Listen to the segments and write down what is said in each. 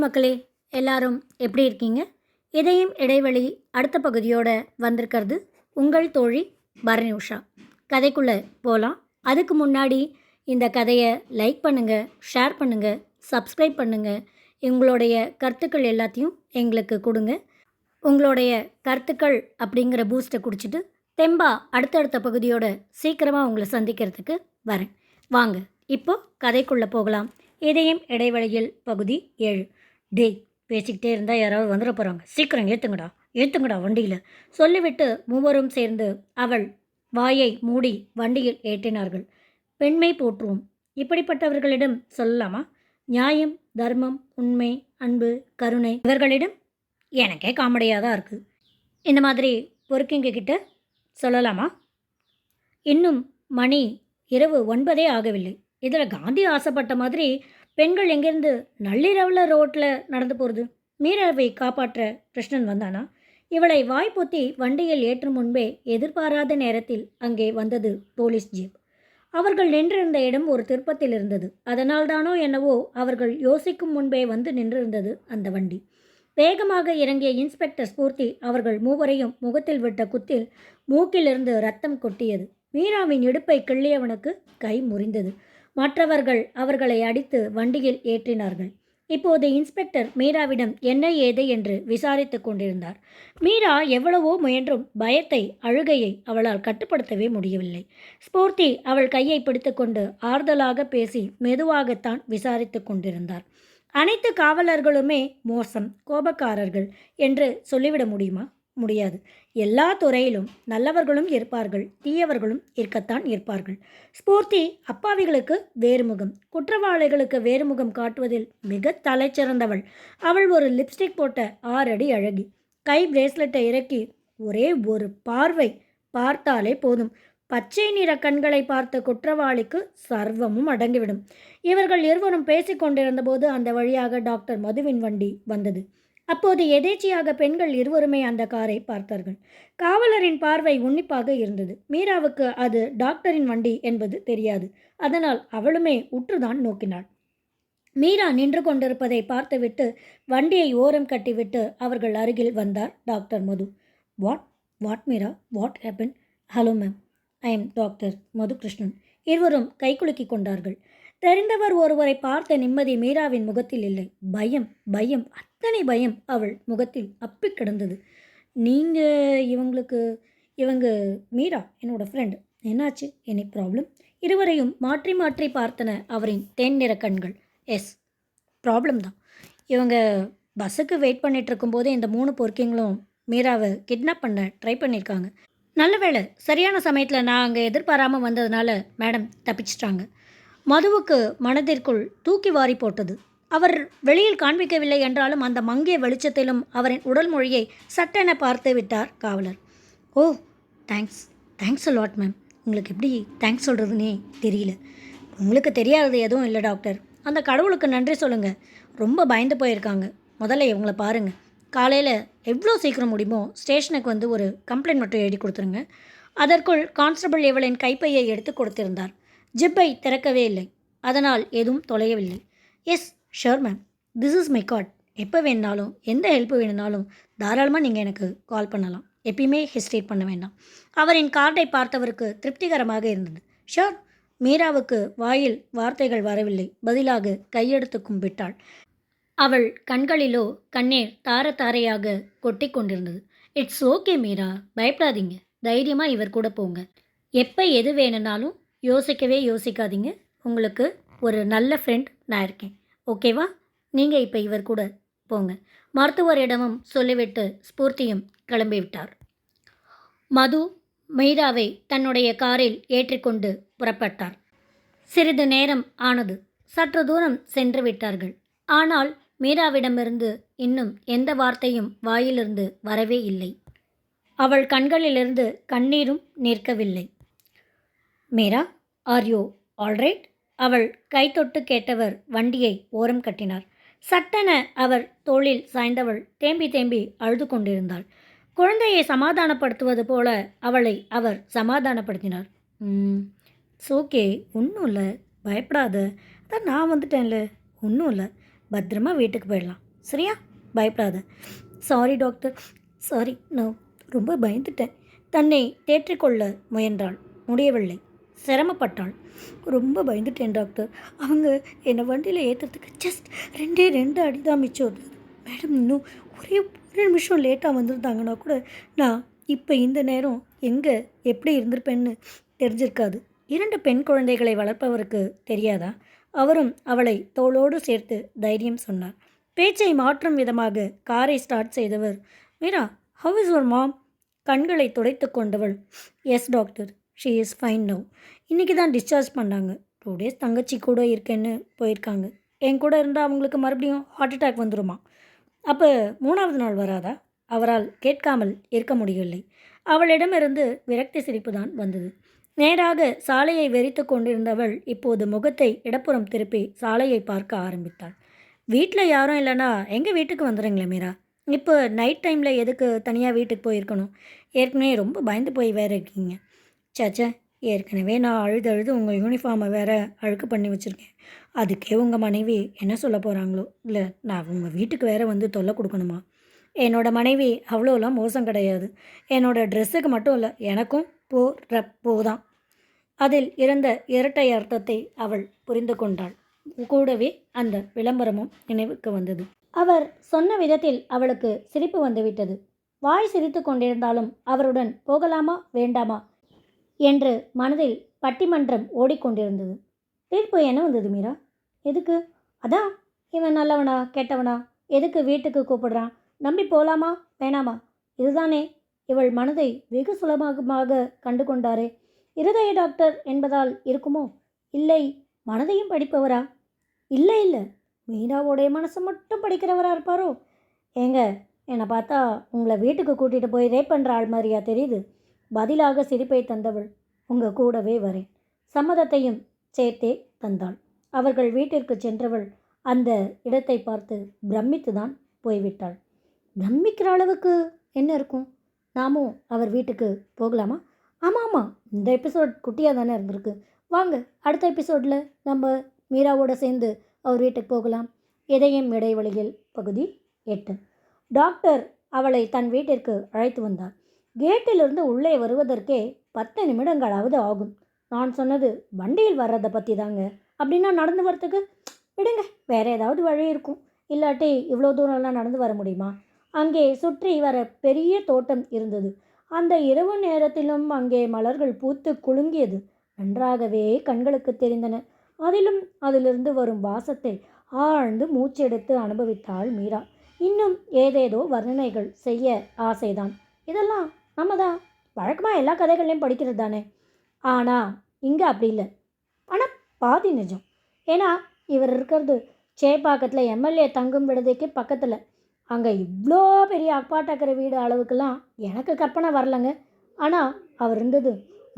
மக்களே, எல்லாரும் எப்படி இருக்கீங்க? இதயம் இடைவெளி அடுத்த பகுதியோட வந்திருக்கிறது உங்கள் தோழி பரணி உஷா. கதைக்குள்ளே போகலாம். அதுக்கு முன்னாடி இந்த கதையை லைக் பண்ணுங்கள், ஷேர் பண்ணுங்கள், சப்ஸ்கிரைப் பண்ணுங்கள். உங்களுடைய கருத்துக்கள் எல்லாத்தையும் எங்களுக்கு கொடுங்க. உங்களுடைய கருத்துக்கள் அப்படிங்கிற பூஸ்ட்டை குடிச்சிட்டு தெம்பா அடுத்தடுத்த பகுதியோட சீக்கிரமாக உங்களை சந்திக்கிறதுக்கு வரேன். வாங்க இப்போது கதைக்குள்ளே போகலாம். இதயம் இடைவெளியில் பகுதி 7. டேய், பேசிக்கிட்டே இருந்தால் யாராவது வந்துட போகிறாங்க, சீக்கிரம் ஏற்றுங்கடா வண்டியில் சொல்லிவிட்டு மூவரும் சேர்ந்து அவள் வாயை மூடி வண்டியில் ஏற்றினார்கள். பெண்மை போற்றுவோம், இப்படிப்பட்டவர்களிடம் சொல்லலாமா? நியாயம், தர்மம், உண்மை, அன்பு, கருணை, இவர்களிடம் எனக்கே காமெடியாக தான் இருக்குது. இந்த மாதிரி பொறுக்கிங்க கிட்ட சொல்லலாமா? இன்னும் மணி இரவு 9 ஆகவில்லை. இதில் காந்தி ஆசைப்பட்ட மாதிரி பெண்கள் எங்கேருந்து நள்ளிரவில் ரோட்டில் நடந்து போகிறது? மீராவை காப்பாற்ற கிருஷ்ணன் வந்தானா? இவளை வாய்ப்பொத்தி வண்டியில் ஏற்றும் முன்பே எதிர்பாராத நேரத்தில் அங்கே வந்தது போலீஸ் ஜீப். அவர்கள் நின்றிருந்த இடம் ஒரு திருப்பத்தில் இருந்தது. அதனால்தானோ என்னவோ அவர்கள் யோசிக்கும் முன்பே வந்து நின்றிருந்தது அந்த வண்டி. வேகமாக இறங்கிய இன்ஸ்பெக்டர் ஸ்பூர்த்தி அவர்கள் மூவரையும் முகத்தில் விட்ட குத்தில் மூக்கிலிருந்து ரத்தம் கொட்டியது. மீராவின் இடுப்பை கிள்ளியவனுக்கு கை முறிந்தது. மற்றவர்கள் அவர்களை அடித்து வண்டியில் ஏற்றினார்கள். இப்போது இன்ஸ்பெக்டர் மீராவிடம் என்ன ஏது என்று விசாரித்து கொண்டிருந்தார். மீரா எவ்வளவோ முயன்றும் பயத்தை, அழுகையை அவளால் கட்டுப்படுத்தவே முடியவில்லை. ஸ்பூர்த்தி அவள் கையை பிடித்துக்கொண்டு ஆறுதலாக பேசி மெதுவாகத்தான் விசாரித்து கொண்டிருந்தார். அனைத்து காவலர்களுமே மோசம், கோபக்காரர்கள் என்று சொல்லிவிட முடியுமா? முடியாது. எல்லா துறையிலும் நல்லவர்களும் இருப்பார்கள், தீயவர்களும் இருக்கத்தான் இருப்பார்கள். ஸ்பூர்த்தி அப்பாவிகளுக்கு வேறுமுகம், குற்றவாளிகளுக்கு வேறுமுகம் காட்டுவதில் மிக தலைச்சிறந்தவள். அவள் ஒரு லிப்ஸ்டிக் போட்ட 6 அடி அழகி. கை பிரேஸ்லெட்டை இறக்கி ஒரே ஒரு பார்வை பார்த்தாலே போதும். பச்சை நிற கண்களை பார்த்த குற்றவாளிக்கு சர்வமும் அடங்கிவிடும். இவர்கள் இருவரும் பேசிக்கொண்டிருந்த போது அந்த வழியாக டாக்டர் மதுவின் வண்டி வந்தது. அப்போது எதேச்சியாக பெண்கள் இருவருமே அந்த காரை பார்த்தார்கள். காவலரின் பார்வை உன்னிப்பாக இருந்தது. மீராவுக்கு அது டாக்டரின் வண்டி என்பது தெரியாது. அதனால் அவளுமே உற்றுதான் நோக்கினாள். மீரா நின்று கொண்டிருப்பதை பார்த்துவிட்டு வண்டியை ஓரம் கட்டிவிட்டு அவர்கள் அருகில் வந்தார் doctor Madhu. What Meera, what happen? Hello ma'am, I am doctor Madhukrishnan. இருவரும் கைக்குலுக்கி கொண்டார்கள். தெரிந்தவர் ஒருவரை பார்த்த நிம்மதி மீராவின் முகத்தில் இல்லை. பயம், பயம், அத்தனை பயம் அவள் முகத்தில் அப்பி கிடந்தது. இவங்க மீரா என்னோடய ஃப்ரெண்டு. என்னாச்சு? Any problem? இருவரையும் மாற்றி மாற்றி பார்த்தன அவரின் தேன் நிற கண்கள். எஸ், ப்ராப்ளம் தான். இவங்க பஸ்ஸுக்கு வெயிட் பண்ணிகிட்டு இருக்கும்போதே இந்த 3 பொறுக்கிங்களும் மீராவை கிட்னாப் பண்ண ட்ரை பண்ணியிருக்காங்க. நல்ல வேளை சரியான சமயத்தில் நான் அங்கே எதிர்பாராமல் வந்ததுனால மேடம் தப்பிச்சிட்டாங்க. மதுவுக்கு மனதிற்குள் தூக்கி வாரி போட்டது. அவர் வெளியில் காண்பிக்கவில்லை என்றாலும் அந்த மங்கிய வெளிச்சத்திலும் அவரின் உடல் மொழியை சட்டென பார்த்து விட்டார் காவலர். ஓ, தேங்க்ஸ் லாட் மேம். உங்களுக்கு எப்படி தேங்க்ஸ் சொல்கிறதுனே தெரியல. உங்களுக்கு தெரியாதது எதுவும் இல்லை டாக்டர். அந்த கடவுளுக்கு நன்றி சொல்லுங்கள். ரொம்ப பயந்து போயிருக்காங்க. முதல்ல இவங்கள பாருங்கள். காலையில் எவ்வளோ சீக்கிரம் முடியுமோ ஸ்டேஷனுக்கு வந்து ஒரு கம்ப்ளைண்ட் மட்டும் எழுதி கொடுத்துருங்க. அதற்குள் கான்ஸ்டபிள் இவளின் கைப்பையை எடுத்து கொடுத்திருந்தார். ஜிப்பை திறக்கவே இல்லை. அதனால் எதுவும் தொலையவில்லை. Yes sure ma'am, this is my card. எப்போ வேணுனாலும் எந்த ஹெல்ப்பு வேணுனாலும் தாராளமாக நீங்கள் எனக்கு கால் பண்ணலாம். எப்பயுமே ஹெசிடேட் பண்ண வேண்டாம். அவரின் கார்டை பார்த்தவருக்கு திருப்திகரமாக இருந்தது. ஷோர். மீராவுக்கு வாயில் வார்த்தைகள் வரவில்லை. பதிலாக கையெடுத்து கும்பிட்டாள். அவள் கண்களிலோ கண்ணீர் தார தாரையாக கொட்டி கொண்டிருந்தது. இட்ஸ் ஓகே மீரா, பயப்படாதீங்க. தைரியமாக இவர் கூட போங்க. எப்போ எது வேணுனாலும் யோசிக்கவே யோசிக்காதீங்க. உங்களுக்கு ஒரு நல்ல ஃப்ரெண்ட் நான் இருக்கேன். ஓகேவா? நீங்கள் இப்போ இவர் கூட போங்க. மருத்துவரிடமும் சொல்லிவிட்டு ஸ்பூர்த்தியும் கிளம்பிவிட்டார். மது மீராவை தன்னுடைய காரில் ஏற்றிக்கொண்டு புறப்பட்டார். சிறிது நேரம் ஆனது. சற்று தூரம் சென்று விட்டார்கள். ஆனால் மீராவிடமிருந்து இன்னும் எந்த வார்த்தையும் வாயிலிருந்து வரவே இல்லை. அவள் கண்களிலிருந்து கண்ணீரும் நிற்கவில்லை. Meera, are you alright? அவள் கை தொட்டு கேட்டவர் வண்டியை ஓரம் கட்டினார். சட்டென அவர் தோளில் சாய்ந்தவள் தேம்பி தேம்பி அழுது கொண்டிருந்தாள். குழந்தையை சமாதானப்படுத்துவது போல அவளை அவர் சமாதானப்படுத்தினார். ஓகே, ஒன்றும் இல்லை, பயப்படாத, அதான் நான் வந்துட்டேன்ல, ஒன்றும் இல்லை, பத்திரமா வீட்டுக்கு போயிடலாம், சரியா? பயப்படாத. சாரி டாக்டர், சாரி, நான் ரொம்ப பயந்துட்டேன். தன்னை தேற்றிக்கொள்ள முயன்றாள். முடியவில்லை. சிரமப்பட்டாள். ரொம்ப பயந்துட்டேன் டாக்டர். அவங்க என்னை வண்டியில் ஏற்றுறதுக்கு ஜஸ்ட் 2 அடி தான் மிச்சம் இருந்தது. மேடம் இன்னும் ஒரே ஒரு நிமிஷம் லேட்டாக வந்திருந்தாங்கன்னா கூட நான் இப்போ இந்த நேரம் எங்கே எப்படி இருந்திருப்பேன்னு தெரிஞ்சிருக்காது. 2 பெண் குழந்தைகளை வளர்ப்பவருக்கு தெரியாதா? அவரும் அவளை தோளோடு சேர்த்து தைரியம் சொன்னார். பேச்சை மாற்றும் விதமாக காரை ஸ்டார்ட் செய்தவர், Meera, how is your mom? கண்களை துடைத்து கொண்டவள், yes doctor, she is fine now. இன்றைக்கி தான் டிஸ்சார்ஜ் பண்ணாங்க. 2 டேஸ் தங்கச்சி கூட இருக்கேன்னு போயிருக்காங்க. என் கூட இருந்தால் அவங்களுக்கு மறுபடியும் ஹார்ட் அட்டாக் வந்துடுமா? அப்போ 3வது நாள் வராதா? அவரால் கேட்காமல் இருக்க முடியவில்லை. அவளிடமிருந்து விரக்தி சிரிப்பு தான் வந்தது. நேராக சாலையை வெறித்து கொண்டிருந்தவள் இப்போது முகத்தை இடப்புறம் திருப்பி சாலையை பார்க்க ஆரம்பித்தாள். வீட்டில் யாரும் இல்லைன்னா எங்கள் வீட்டுக்கு வந்துடுங்களே மீரா. இப்போ நைட் டைமில் எதுக்கு தனியாக வீட்டுக்கு போயிருக்கணும்? ஏற்கனவே ரொம்ப பயந்து போய் வேறு இருக்கீங்க. சேச்சே, ஏற்கனவே நான் அழுது உங்கள் யூனிஃபார்மை வேறு அழுக்கு பண்ணி வச்சுருக்கேன். அதுக்கே உங்கள் மனைவி என்ன சொல்ல போகிறாங்களோ? இல்லை நான் உங்கள் வீட்டுக்கு வேறு வந்து தொல்லை கொடுக்கணுமா? என்னோடய மனைவி அவ்வளோலாம் மோசம் கிடையாது. என்னோடய ட்ரெஸ்ஸுக்கு மட்டும் இல்லை, எனக்கும் போதான். அதில் இருந்த இரட்டை அர்த்தத்தை அவள் புரிந்து கொண்டாள். கூடவே அந்த விளம்பரமும் நினைவுக்கு வந்தது. அவர் சொன்ன விதத்தில் அவளுக்கு சிரிப்பு வந்துவிட்டது. வாய் சிரித்து கொண்டிருந்தாலும் அவருடன் போகலாமா வேண்டாமா என்று மனதில் பட்டிமன்றம் ஓடிக்கொண்டிருந்தது. தீர்ப்பு என்ன வந்தது மீரா? எதுக்கு? அதான், இவன் நல்லவனா கெட்டவனா, எதுக்கு வீட்டுக்கு கூப்பிடுறான், நம்பி போகலாமா வேணாமா, இதுதானே. இவள் மனதை வெகு சுலபமாக கண்டு கொண்டாரே. இருதய டாக்டர் என்பதால் இருக்குமோ? இல்லை, மனதையும் படிப்பவரா? இல்லை இல்லை, மீராவோடைய மனசை மட்டும் படிக்கிறவராக இருப்பாரோ? ஏங்க, என்னை பார்த்தா உங்களை வீட்டுக்கு கூட்டிகிட்டு போய் ரேப் பண்ணுற ஆள் மாதிரியா தெரியுது? பதிலாக சிரிப்பை தந்தவள், உங்கள் கூடவே வரேன், சம்மதத்தையும் சேர்த்தே தந்தாள். அவர்கள் வீட்டிற்கு சென்றவள் அந்த இடத்தை பார்த்து பிரமித்து தான் போய்விட்டாள். பிரமிக்கிற அளவுக்கு என்ன இருக்கும்? நாமும் அவர் வீட்டுக்கு போகலாமா? ஆமாம், இந்த எபிசோட் குட்டியாக தானே இருந்திருக்கு. வாங்க, அடுத்த எபிசோடில் நம்ம மீராவோடு சேர்ந்து அவர் வீட்டுக்கு போகலாம். இதயம் இடைவெளியில் பகுதி 8. டாக்டர் அவளை தன் வீட்டிற்கு அழைத்து வந்தார். கேட்டிலிருந்து உள்ளே வருவதற்கே 10 நிமிடங்களாவது ஆகும். நான் சொன்னது வண்டியில் வர்றதை பற்றி தாங்க. அப்படின்னா நடந்து வரத்துக்கு விடுங்க, வேறு ஏதாவது வழி இருக்கும். இல்லாட்டி இவ்வளோ தூரம்லாம் நடந்து வர முடியுமா? அங்கே சுற்றி வர பெரிய தோட்டம் இருந்தது. அந்த இரவு நேரத்திலும் அங்கே மலர்கள் பூத்து குலுங்கியது நன்றாகவே கண்களுக்கு தெரிந்தன. அதிலிருந்து வரும் வாசத்தை ஆழ்ந்து மூச்செடுத்து அனுபவித்தாள் மீரா. இன்னும் ஏதேதோ வர்ணனைகள் செய்ய ஆசைதான். இதெல்லாம் நம்ம தான் வழக்கமாக எல்லா கதைகள்லையும் படிக்கிறது தானே. ஆனால் இங்கே அப்படி இல்லை. ஆனால் பாதி நிஜம். ஏன்னா இவர் இருக்கிறது சேப்பாக்கத்தில் எம்எல்ஏ தங்கும் விடுதிக்கு பக்கத்தில். அங்கே இவ்வளோ பெரிய அப்பாட்டக்கிற வீடு அளவுக்கெல்லாம் எனக்கு கற்பனை வரலைங்க. ஆனால் அவர் இருந்தது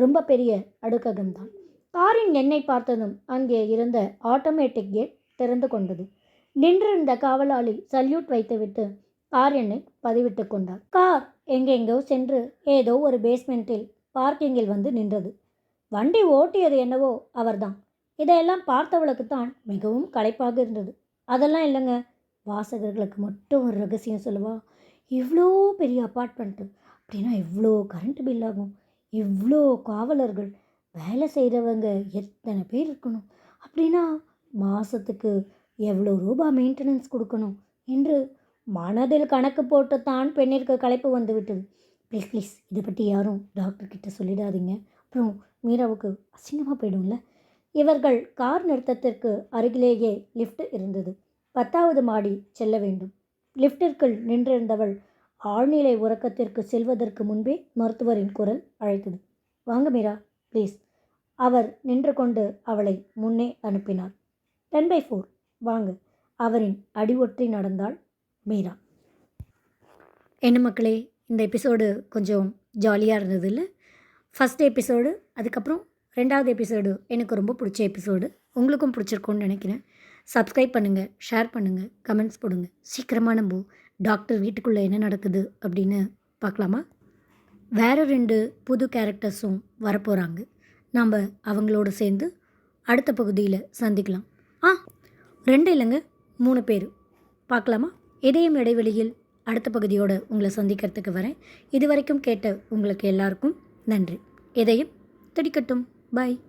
ரொம்ப பெரிய அடுக்ககம்தான். காரின் எண்ணெய் பார்த்ததும் அங்கே இருந்த ஆட்டோமேட்டிக் கேட் திறந்து கொண்டது. நின்றிருந்த காவலாளி சல்யூட் வைத்துவிட்டு கார் எண்ணை பதிவிட்டு கொண்டார். கார் எங்கெங்கோ சென்று ஏதோ ஒரு பேஸ்மெண்ட்டில் பார்க்கிங்கில் வந்து நின்றது. வண்டி ஓட்டியது என்னவோ அவர்தான். இதையெல்லாம் பார்த்தவளுக்குத்தான் மிகவும் களைப்பாக இருந்தது. அதெல்லாம் இல்லைங்க, வாசகர்களுக்கு மட்டும் ஒரு ரகசியம் சொல்லுவா. இவ்வளோ பெரிய அப்பார்ட்மெண்ட்டு அப்படின்னா இவ்வளோ கரண்ட் பில் ஆகும், இவ்வளோ காவலர்கள், வேலை செய்கிறவங்க எத்தனை பேர் இருக்கணும், அப்படின்னா மாதத்துக்கு எவ்வளோ ரூபா மெயின்டெனன்ஸ் கொடுக்கணும் என்று மனதில் கணக்கு போட்டு தான் பெண்ணிற்கு களைப்பு வந்து விட்டது. ப்ளீஸ் ப்ளீஸ், இதை பற்றி யாரும் டாக்டர்கிட்ட சொல்லிடாதீங்க, அப்புறம் மீராவுக்கு அசிங்கமாக போயிடும்ல. இவர்கள் கார் நிறுத்தத்திற்கு அருகிலேயே லிஃப்ட் இருந்தது. 10வது மாடி செல்ல வேண்டும். லிஃப்டிற்குள் நின்றிருந்தவள் ஆழ்நிலை உறக்கத்திற்கு செல்வதற்கு முன்பே மருத்துவரின் குரல் அழைத்தது. வாங்க மீரா, ப்ளீஸ். அவர் நின்று கொண்டு அவளை முன்னே அனுப்பினார். 10/4 வாங்க. அவரின் அடிவொற்றி நடந்தாள் மீரா. என்ன மக்களே, இந்த எபிசோடு கொஞ்சம் ஜாலியாக இருந்தது இல்லை? ஃபஸ்ட் எபிசோடு, அதுக்கப்புறம் 2வது எபிசோடு எனக்கு ரொம்ப பிடிச்ச எபிசோடு. உங்களுக்கும் பிடிச்சிருக்கோன்னு நினைக்கிறேன். சப்ஸ்கிரைப் பண்ணுங்கள், ஷேர் பண்ணுங்கள், கமெண்ட்ஸ் போடுங்க. சீக்கிரமாக நம்ம டாக்டர் வீட்டுக்குள்ளே என்ன நடக்குது அப்படின்னு பார்க்கலாமா? வேறு 2 புது கேரக்டர்ஸும் வரப்போகிறாங்க. நாம் அவங்களோட சேர்ந்து அடுத்த பகுதியில் சந்திக்கலாம். 2 இல்லைங்க, 3 பேர் பார்க்கலாமா? இதயம் இடைவெளியில் அடுத்த பகுதியோடு உங்களை சந்திக்கிறதுக்கு வரேன். இதுவரைக்கும் கேட்ட உங்களுக்கு எல்லாருக்கும் நன்றி. இதயம் துடிக்கட்டும். பாய்.